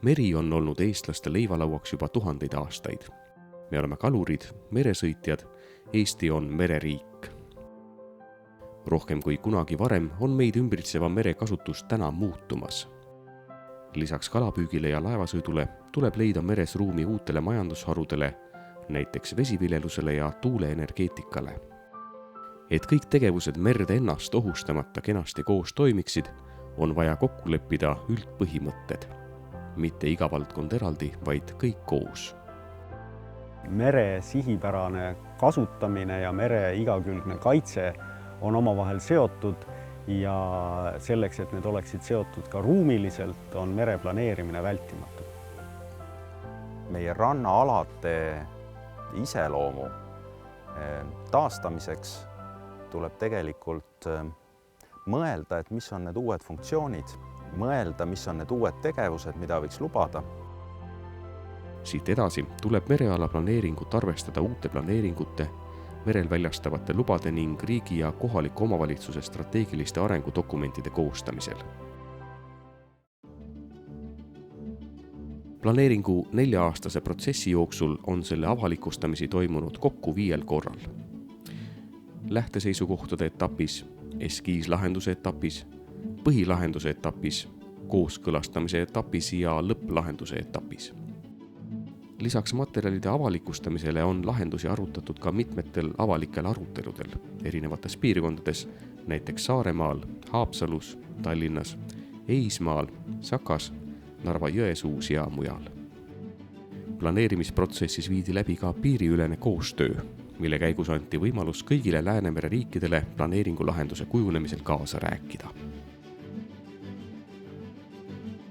Meri on olnud eestlaste leivalauaks juba tuhandeid aastaid. Me oleme kalurid, meresõitjad, Eesti on mereriik. Rohkem kui kunagi varem on meid ümbritseva mere kasutus täna muutumas. Lisaks kalapüügile ja laevasõidule tuleb leida meres ruumi uutele majandusharudele, näiteks vesiviljelusele ja tuuleenergeetikale. Et kõik tegevused merd ennast ohustamata kenasti koos toimiksid, on vaja kokku leppida üldpõhimõtted. Mitte iga valdkond eraldi, vaid kõik koos. Mere sihipärane kasutamine ja mere igakülgne kaitse on omavahel seotud ja selleks, et need oleksid seotud ka ruumiliselt, on mere planeerimine vältimatu. Meie rannaalade iseloomu taastamiseks tuleb tegelikult mõelda, et mis on need uued funktsioonid, mõelda, mis on need uued tegevused, mida võiks lubada. Siit edasi tuleb mereala planeeringut arvestada uute planeeringute, merel väljastavate lubade ning riigi ja kohaliku omavalitsuse strateegiliste arengudokumentide koostamisel. Planeeringu 4-aastase protsessi jooksul on selle avalikustamisi toimunud kokku 5 korral. Lähteseisukohtade etapis, eskiislahenduse etapis, põhilahenduse etapis, kooskõlastamise etapis ja lõpplahenduse etapis. Lisaks materjalide avalikustamisele on lahendusi arutatud ka mitmetel avalikel aruteludel erinevates piirkondades, näiteks Saaremaal, Haapsalus, Tallinnas, Eismaal, Sakas, Narva-Jõesuus ja mujal. Planeerimisprotsessis viidi läbi ka piiriülene koostöö, mille käigus anti võimalus kõigile Läänemere riikidele planeeringu lahenduse kujunemisel kaasa rääkida.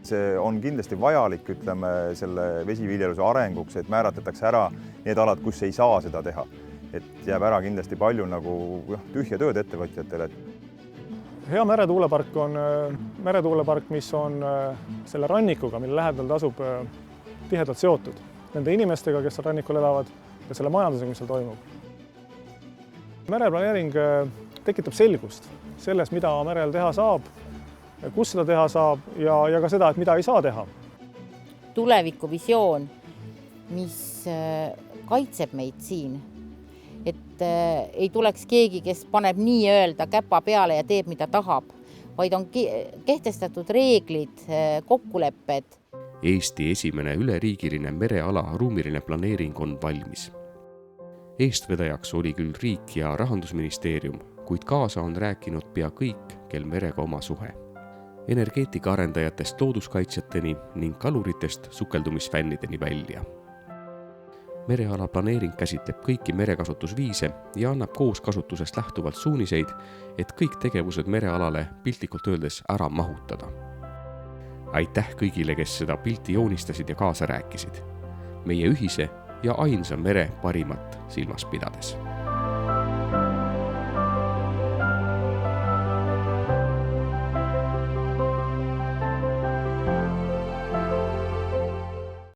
See on kindlasti vajalik, ütleme, selle vesiviljeluse arenguks, et määratletakse ära need alad, kus ei saa seda teha. Et jääb ära kindlasti palju tühja tööd ettevõtjatele. Hea meretuulepark on meretuulepark, mis on selle rannikuga, mille lähedal tasub tihedalt seotud. Nende inimestega, kes seal rannikul elavad ja selle majandusega, mis seal toimub. Mereplaneering tekitab selgust selles, mida merel teha saab, kus seda teha saab ja ka seda, et mida ei saa teha. Tulevikuvisioon, mis kaitseb meid siin, et ei tuleks keegi, kes paneb nii-öelda käpa peale ja teeb, mida tahab, vaid on kehtestatud reeglid, kokkulepped. Eesti esimene üleriigiline mereala ruumiline planeering on valmis. Eestvedajaks oli küll riik ja Rahandusministeerium, kuid kaasa on rääkinud pea kõik, kel merega oma suhe. Energeetika arendajatest looduskaitsjateni ning kaluritest sukeldumisfännideni välja. Mereala planeering käsitleb kõiki merekasutusviise ja annab koos kasutusest lähtuvalt suuniseid, et kõik tegevused merealale piltlikult öeldes ära mahutada. Aitäh kõigile, kes seda pilti joonistasid ja kaasa rääkisid. Meie ühise ja ainsa mere parimat silmas pidades.